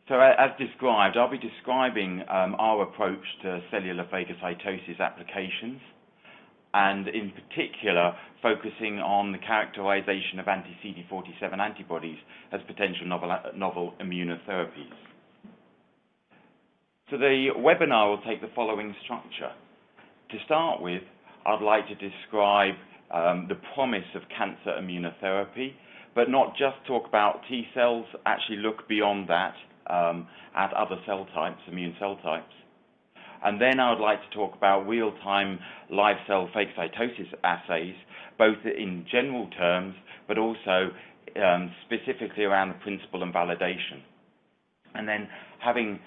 So as described, I'll be describing our approach to cellular phagocytosis applications, and in particular focusing on the characterization of anti-CD47 antibodies as potential novel immunotherapies. So the webinar will take the following structure. To start with, I'd like to describe the promise of cancer immunotherapy, but not just talk about T cells, actually look beyond that at other cell types, immune cell types. And then I would like to talk about real-time live cell phagocytosis assays, both in general terms, but also specifically around the principle and validation. And then, having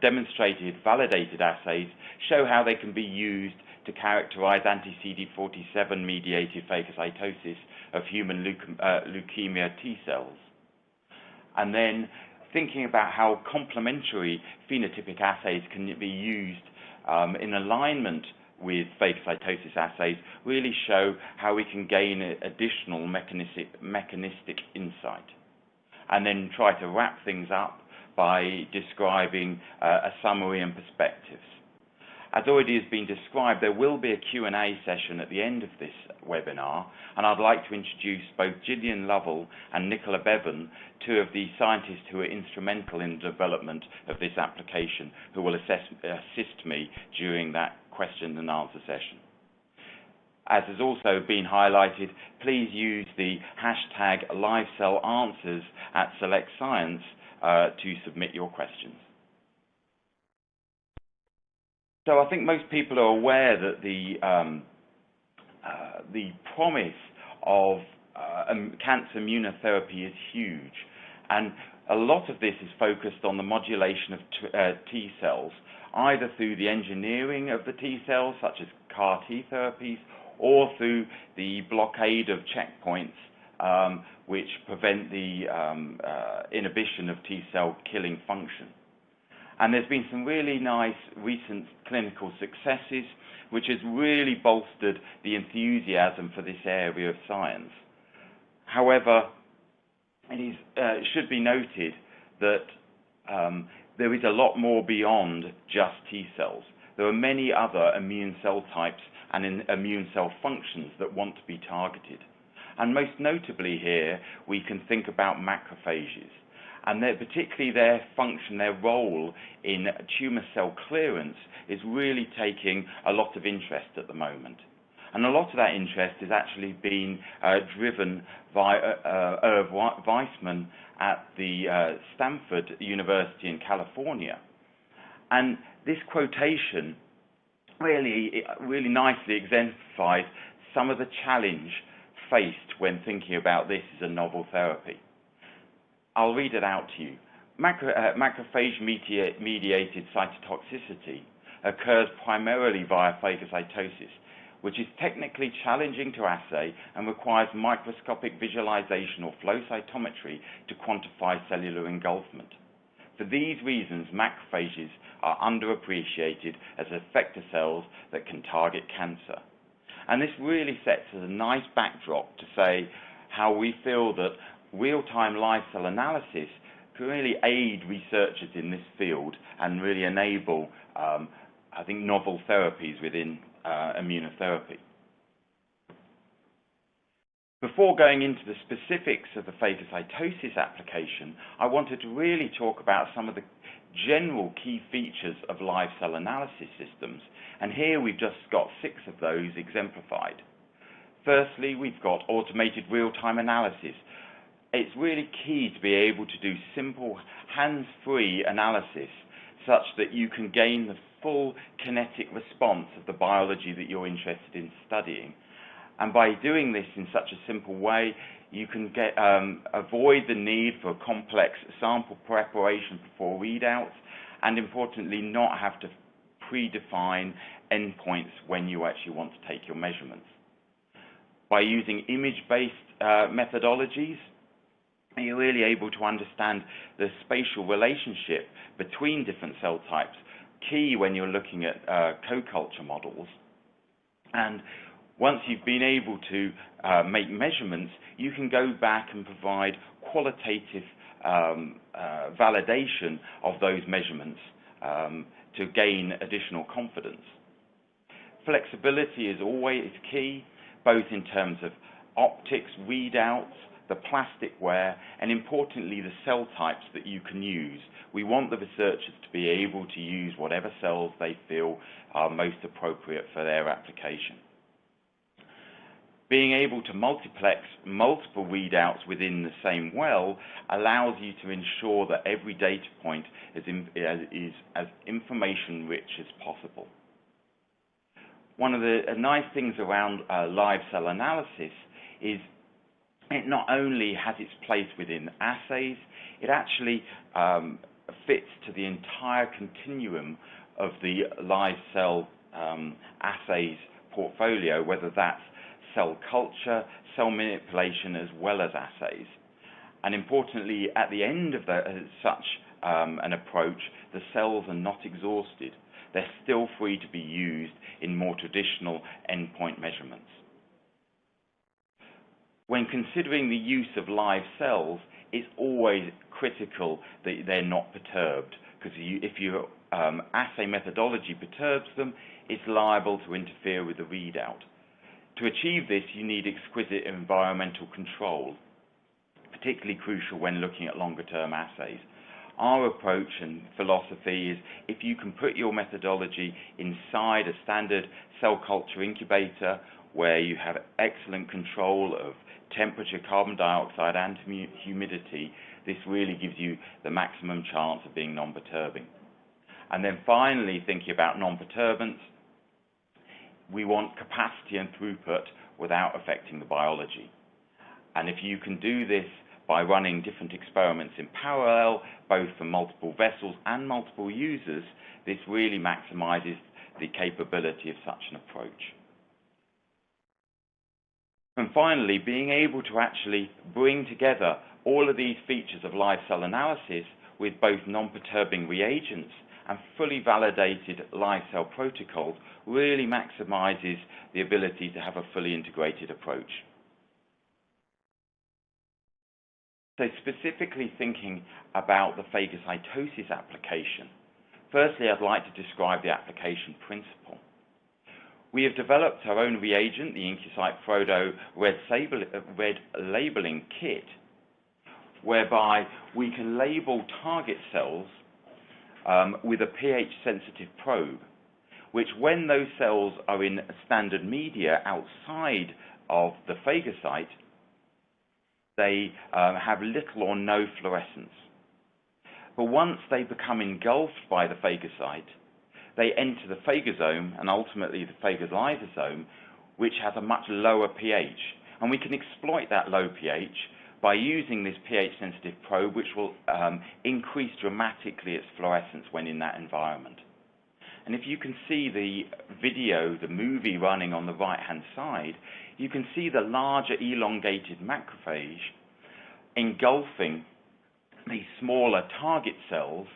demonstrated validated assays, show how they can be used to characterize anti-CD47 mediated phagocytosis of human leukemia T cells. And then thinking about how complementary phenotypic assays can be used in alignment with phagocytosis assays, really show how we can gain additional mechanistic insight. And then try to wrap things up by describing a summary and perspectives. As already has been described, there will be a Q&A session at the end of this webinar, and I'd like to introduce both Gillian Lovell and Nicola Bevan, two of the scientists who are instrumental in the development of this application, who will assist me during that question and answer session. As has also been highlighted, please use the hashtag #LiveCellAnswers at Select Science to submit your questions. So I think most people are aware that the promise of cancer immunotherapy is huge, and a lot of this is focused on the modulation of T cells, either through the engineering of the T cells, such as CAR T therapies, or through the blockade of checkpoints, which prevent the inhibition of T cell killing function. And there's been some really nice recent clinical successes, which has really bolstered the enthusiasm for this area of science. However, it should be noted that there is a lot more beyond just T cells. There are many other immune cell types and immune cell functions that want to be targeted. And most notably here, we can think about macrophages. And particularly their function, their role in tumor cell clearance is really taking a lot of interest at the moment. And a lot of that interest is actually being driven by Irv Weissman at the Stanford University in California. And this quotation really nicely exemplifies some of the challenge faced when thinking about this as a novel therapy. I'll read it out to you. Macrophage-mediated cytotoxicity occurs primarily via phagocytosis, which is technically challenging to assay and requires microscopic visualization or flow cytometry to quantify cellular engulfment. For these reasons, macrophages are underappreciated as effector cells that can target cancer. And this really sets as a nice backdrop to say how we feel that real-time live cell analysis can really aid researchers in this field and really enable, I think, novel therapies within immunotherapy. Before going into the specifics of the phagocytosis application, I wanted to really talk about some of the general key features of live cell analysis systems, and here we've just got 6 of those exemplified. Firstly, we've got automated real-time analysis. It's really key to be able to do simple hands-free analysis such that you can gain the full kinetic response of the biology that you're interested in studying. And by doing this in such a simple way, you can avoid the need for complex sample preparation before readouts, and importantly, not have to predefine endpoints when you actually want to take your measurements. By using image-based methodologies, you're really able to understand the spatial relationship between different cell types, key when you're looking at co-culture models. And once you've been able to make measurements, you can go back and provide qualitative validation of those measurements to gain additional confidence. Flexibility is always key, both in terms of optics, readouts, the plastic wear, and importantly, the cell types that you can use. We want the researchers to be able to use whatever cells they feel are most appropriate for their application. Being able to multiplex multiple readouts within the same well allows you to ensure that every data point is as information-rich as possible. One of the nice things around live cell analysis is it not only has its place within assays, it actually fits to the entire continuum of the live cell assays portfolio, whether that's cell culture, cell manipulation, as well as assays. And importantly, at the end of such an approach, the cells are not exhausted. They're still free to be used in more traditional endpoint measurements. When considering the use of live cells, it's always critical that they're not perturbed, because if your assay methodology perturbs them, it's liable to interfere with the readout. To achieve this, you need exquisite environmental control, particularly crucial when looking at longer-term assays. Our approach and philosophy is if you can put your methodology inside a standard cell culture incubator where you have excellent control of temperature, carbon dioxide, and humidity, this really gives you the maximum chance of being non-perturbing. And then finally, thinking about non-perturbance, we want capacity and throughput without affecting the biology. And if you can do this by running different experiments in parallel, both for multiple vessels and multiple users, this really maximizes the capability of such an approach. And finally, being able to actually bring together all of these features of live cell analysis with both non-perturbing reagents and fully validated live cell protocols really maximizes the ability to have a fully integrated approach. So specifically thinking about the phagocytosis application, firstly I'd like to describe the application principle. We have developed our own reagent, the IncuCyte Frodo Red Labeling Kit, whereby we can label target cells with a pH-sensitive probe, which when those cells are in standard media outside of the phagocyte, they have little or no fluorescence. But once they become engulfed by the phagocyte, they enter the phagosome and ultimately the phagolysosome, which has a much lower pH. And we can exploit that low pH by using this pH-sensitive probe, which will increase dramatically its fluorescence when in that environment. And if you can see the video, the movie running on the right-hand side, you can see the larger elongated macrophage engulfing these smaller target cells,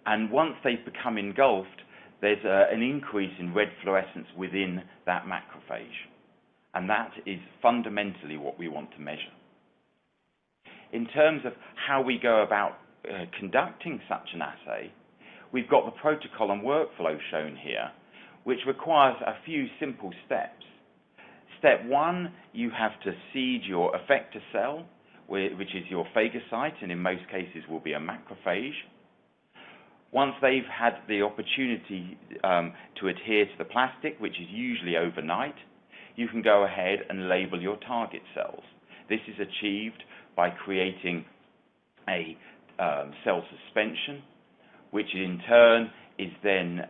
and once they've become engulfed, there's an increase in red fluorescence within that macrophage. And that is fundamentally what we want to measure. In terms of how we go about conducting such an assay, we've got the protocol and workflow shown here, which requires a few simple steps. Step one, you have to seed your effector cell, which is your phagocyte, and in most cases will be a macrophage. Once they've had the opportunity to adhere to the plastic, which is usually overnight, you can go ahead and label your target cells. This is achieved by creating a cell suspension, which in turn is then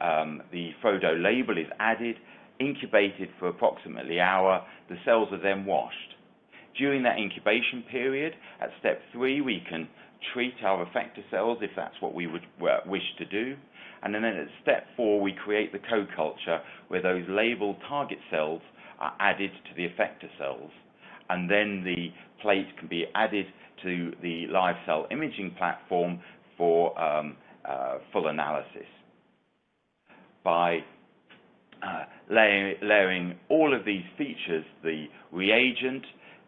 the Frodo label is added, incubated for approximately an hour. The cells are then washed. During that incubation period, at step 3, we can treat our effector cells if that's what we would wish to do. And then at step 4, we create the co-culture where those labeled target cells are added to the effector cells. And then the plate can be added to the live cell imaging platform for full analysis. By layering all of these features, the reagent,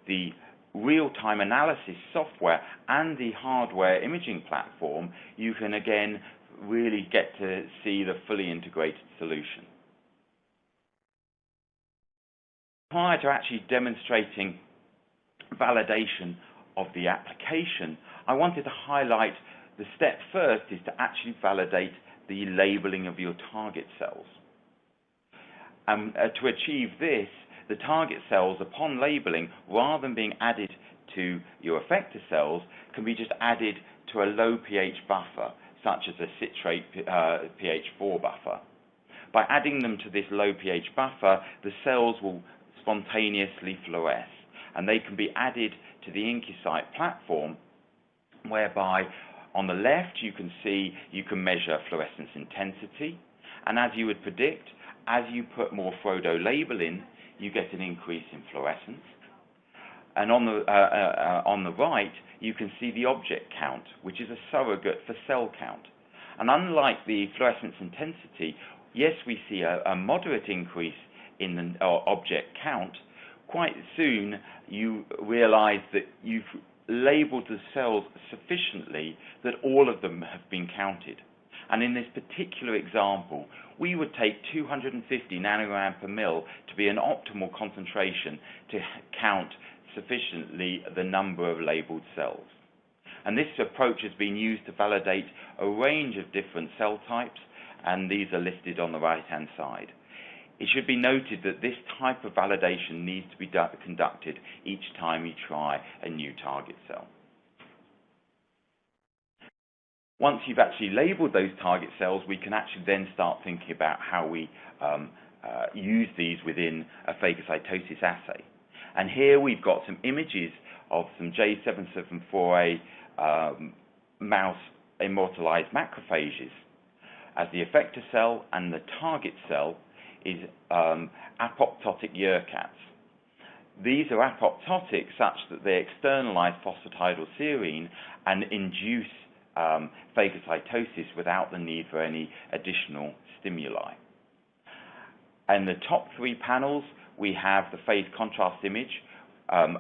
the real-time analysis software and the hardware imaging platform, you can again really get to see the fully integrated solution. Prior to actually demonstrating validation of the application, I wanted to highlight the step first is to actually validate the labeling of your target cells. To achieve this, the target cells, upon labeling, rather than being added to your effector cells, can be just added to a low pH buffer, such as a citrate pH 4 buffer. By adding them to this low pH buffer, the cells will spontaneously fluoresce, and they can be added to the IncuCyte platform, whereby on the left you can see you can measure fluorescence intensity, and as you would predict, as you put more Frodo label in, you get an increase in fluorescence. And on the right, you can see the object count, which is a surrogate for cell count. And unlike the fluorescence intensity, yes, we see a moderate increase in the object count. Quite soon, you realize that you've labeled the cells sufficiently that all of them have been counted. And in this particular example, we would take 250 nanogram per mil to be an optimal concentration to count sufficiently the number of labeled cells. And this approach has been used to validate a range of different cell types, and these are listed on the right-hand side. It should be noted that this type of validation needs to be conducted each time you try a new target cell. Once you've actually labeled those target cells, we can actually then start thinking about how we use these within a phagocytosis assay. And here we've got some images of some J774A mouse immortalized macrophages as the effector cell, and the target cell is apoptotic urcats. These are apoptotic such that they externalize phosphatidylserine and induce phagocytosis without the need for any additional stimuli. And the top three panels, we have the phase contrast image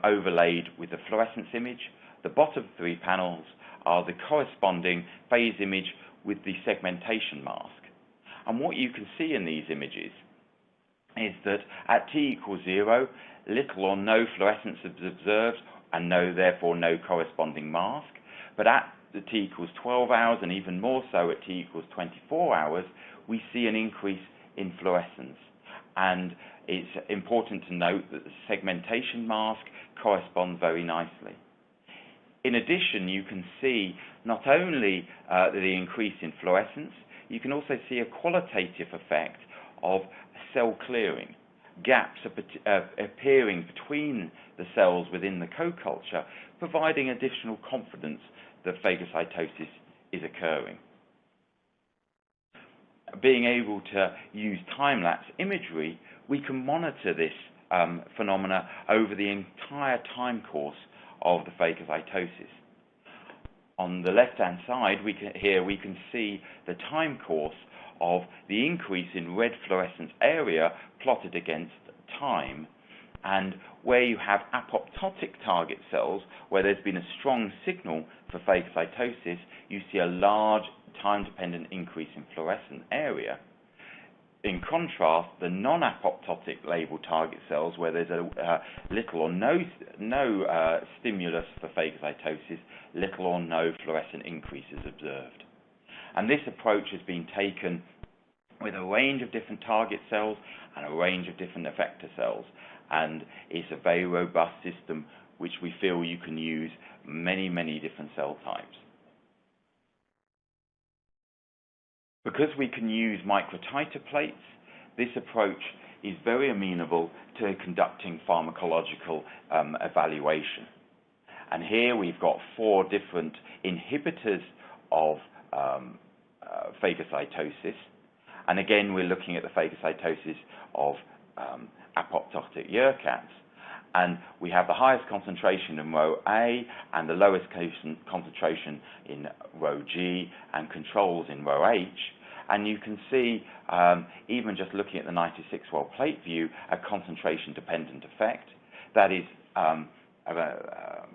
overlaid with the fluorescence image. The bottom three panels are the corresponding phase image with the segmentation mask. And what you can see in these images is that at t equals 0, little or no fluorescence is observed, and therefore no corresponding mask. But at the t equals 12 hours, and even more so at t equals 24 hours, we see an increase in fluorescence. And it's important to note that the segmentation mask corresponds very nicely. In addition, you can see not only the increase in fluorescence, you can also see a qualitative effect of cell clearing. Gaps appearing between the cells within the co-culture, providing additional confidence that phagocytosis is occurring. Being able to use time-lapse imagery, we can monitor this phenomena over the entire time course of the phagocytosis. On the left-hand side, we can see the time course of the increase in red fluorescence area plotted against time, and where you have apoptotic target cells, where there's been a strong signal for phagocytosis, you see a large time-dependent increase in fluorescent area. In contrast, the non-apoptotic labeled target cells, where there's a little or no stimulus for phagocytosis, little or no fluorescent increases observed. And this approach has been taken with a range of different target cells and a range of different effector cells, and it's a very robust system which we feel you can use many, many different cell types. Because we can use microtiter plates, this approach is very amenable to conducting pharmacological evaluation. And here we've got 4 different inhibitors of phagocytosis. And again, we're looking at the phagocytosis of apoptotic urcats. And we have the highest concentration in row A and the lowest concentration in row G, and controls in row H. And you can see, even just looking at the 96-well plate view, a concentration-dependent effect. That is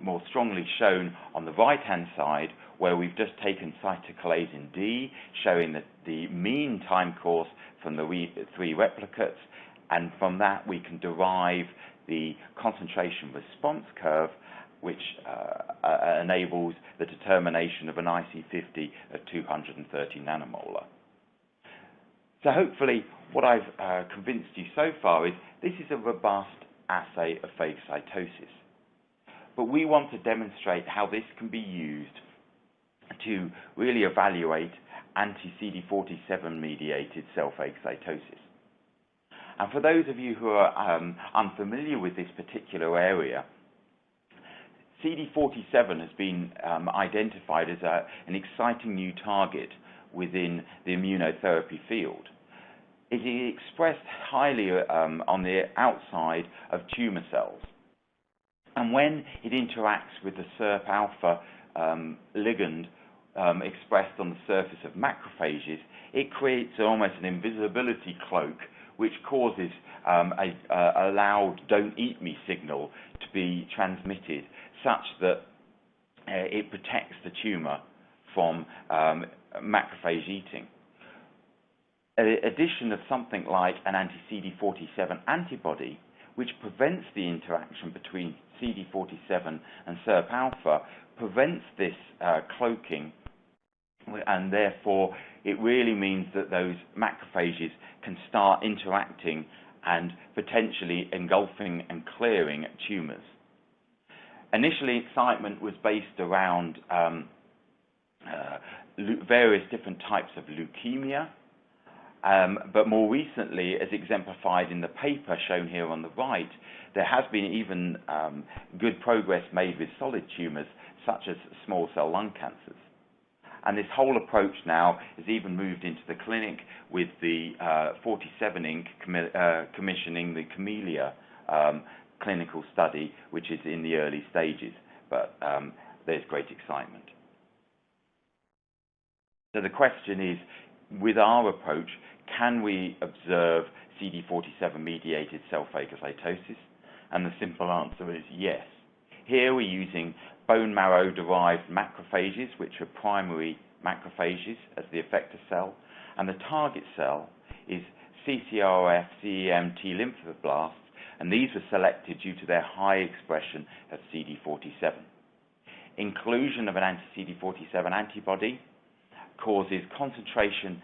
more strongly shown on the right-hand side, where we've just taken cytochalasin D, showing the mean time course from the 3 replicates, and from that we can derive the concentration response curve, which enables the determination of an IC50 of 230 nanomolar. So hopefully what I've convinced you so far is this is a robust assay of phagocytosis. But we want to demonstrate how this can be used to really evaluate anti-CD47 mediated cell phagocytosis. And for those of you who are unfamiliar with this particular area, CD47 has been identified as an exciting new target within the immunotherapy field. It is expressed highly on the outside of tumor cells. And when it interacts with the SIRP-alpha ligand expressed on the surface of macrophages, it creates almost an invisibility cloak, which causes a loud "don't eat me" signal to be transmitted, such that it protects the tumor from macrophage eating. Addition of something like an anti-CD47 antibody, which prevents the interaction between CD47 and SIRP-alpha, prevents this cloaking, and therefore it really means that those macrophages can start interacting and potentially engulfing and clearing tumors. Initially, excitement was based around various different types of leukemia, but more recently, as exemplified in the paper shown here on the right, there has been even good progress made with solid tumors, such as small cell lung cancers. And this whole approach now has even moved into the clinic with the 47 Inc. commissioning the Camellia clinical study, which is in the early stages, but there's great excitement. So the question is, with our approach, can we observe CD47-mediated cell phagocytosis? And the simple answer is yes. Here we're using bone marrow-derived macrophages, which are primary macrophages as the effector cell, and the target cell is CCRF CEM T lymphoblasts, and these were selected due to their high expression of CD47. Inclusion of an anti-CD47 antibody causes concentration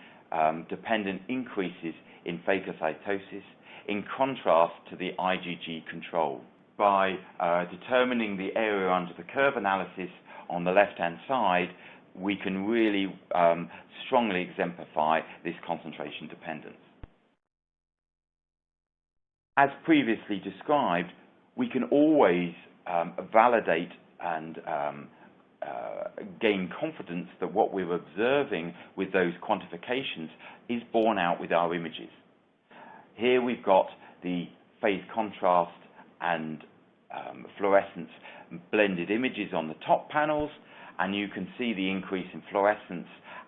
dependent increases in phagocytosis, in contrast to the IgG control. By determining the area under the curve analysis on the left-hand side, we can really strongly exemplify this concentration dependence. As previously described, we can always validate and gain confidence that what we're observing with those quantifications is borne out with our images. Here we've got the phase contrast and fluorescence blended images on the top panels, and you can see the increase in fluorescence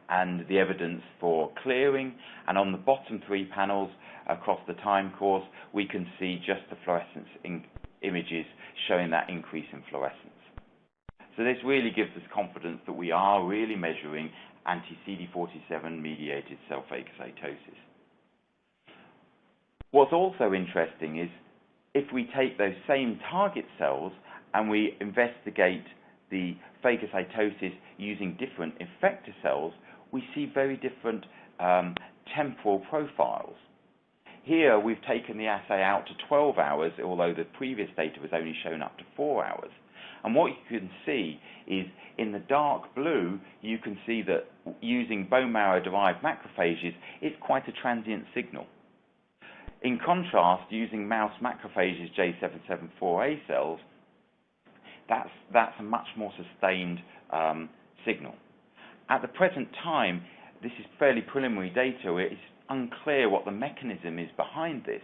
and the evidence for clearing, and on the bottom 3 panels across the time course we can see just the fluorescence images showing that increase in fluorescence. So this really gives us confidence that we are really measuring anti-CD47 mediated cell phagocytosis. What's also interesting is if we take those same target cells and we investigate the phagocytosis using different effector cells, we see very different temporal profiles. Here we've taken the assay out to 12 hours, although the previous data was only shown up to 4 hours. And what you can see is in the dark blue, you can see that using bone marrow-derived macrophages, it's quite a transient signal. In contrast, using mouse macrophages J774A cells, that's a much more sustained signal. At the present time, this is fairly preliminary data. It's unclear what the mechanism is behind this,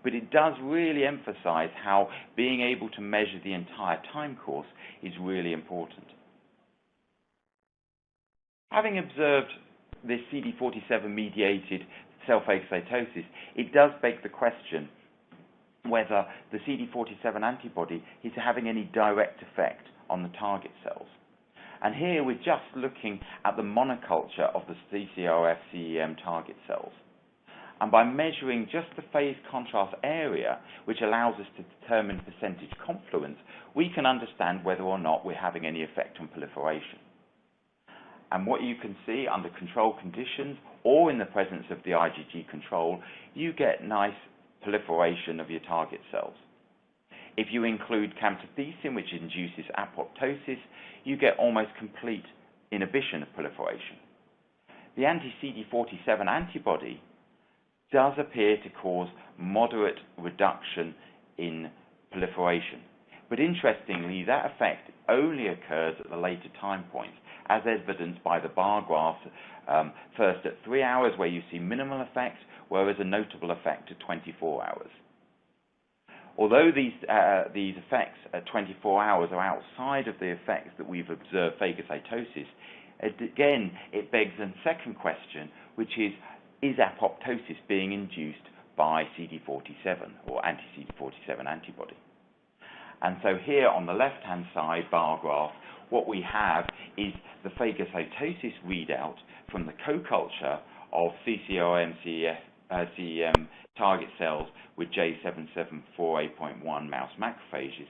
but it does really emphasize how being able to measure the entire time course is really important. Having observed this CD47-mediated cell phagocytosis, it does beg the question, whether the CD47 antibody is having any direct effect on the target cells. And here we're just looking at the monoculture of the CCRF-CEM target cells. And by measuring just the phase contrast area, which allows us to determine percentage confluence, we can understand whether or not we're having any effect on proliferation. And what you can see under control conditions or in the presence of the IgG control, you get nice proliferation of your target cells. If you include camptothecin, which induces apoptosis, you get almost complete inhibition of proliferation. The anti-CD47 antibody does appear to cause moderate reduction in proliferation. But interestingly, that effect only occurs at the later time points, as evidenced by the bar graphs, first at 3 hours where you see minimal effect, whereas a notable effect at 24 hours. Although these effects at 24 hours are outside of the effects that we've observed phagocytosis, again, it begs a second question, which is apoptosis being induced by CD47 or anti-CD47 antibody? And so here on the left-hand side bar graph, what we have is the phagocytosis readout from the co-culture of CCRM-CEM target cells with J7748.1 mouse macrophages,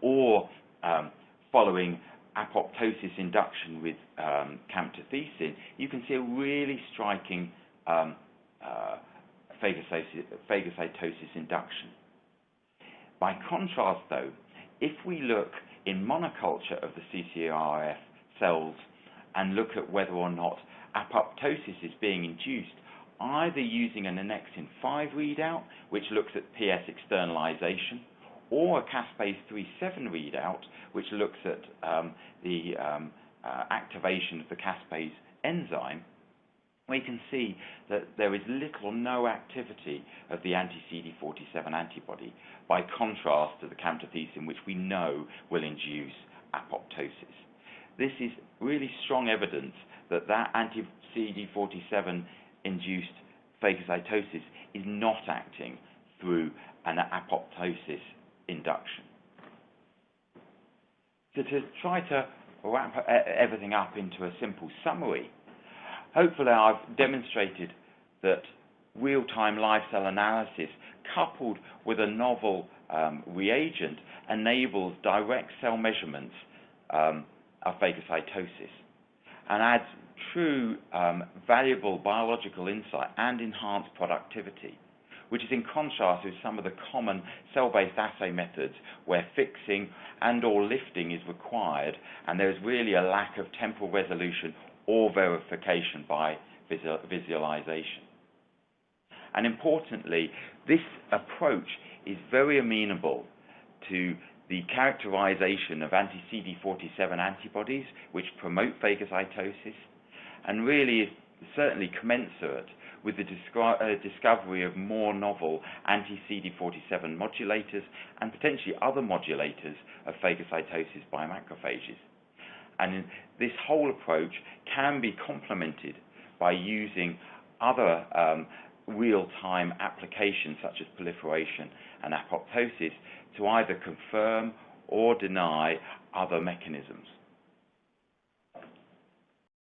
or following apoptosis induction with camptothecin, you can see a really striking phagocytosis induction. By contrast, though, if we look in monoculture of the CCRF cells and look at whether or not apoptosis is being induced, either using an annexin 5 readout, which looks at PS externalization, or a caspase 3/7 readout, which looks at the activation of the caspase enzyme, we can see that there is little or no activity of the anti-CD47 antibody, by contrast to the camptothecin, which we know will induce apoptosis. This is really strong evidence that anti-CD47 induced phagocytosis is not acting through an apoptosis induction. So to try to wrap everything up into a simple summary, hopefully I've demonstrated that real-time live cell analysis coupled with a novel reagent enables direct cell measurements of phagocytosis and adds true valuable biological insight and enhanced productivity, which is in contrast with some of the common cell-based assay methods where fixing and or lifting is required, and there's really a lack of temporal resolution or verification by visualization. And importantly, this approach is very amenable to the characterization of anti-CD47 antibodies which promote phagocytosis, and really is certainly commensurate with the discovery of more novel anti-CD47 modulators and potentially other modulators of phagocytosis by macrophages. And this whole approach can be complemented by using other real-time applications such as proliferation and apoptosis to either confirm or deny other mechanisms.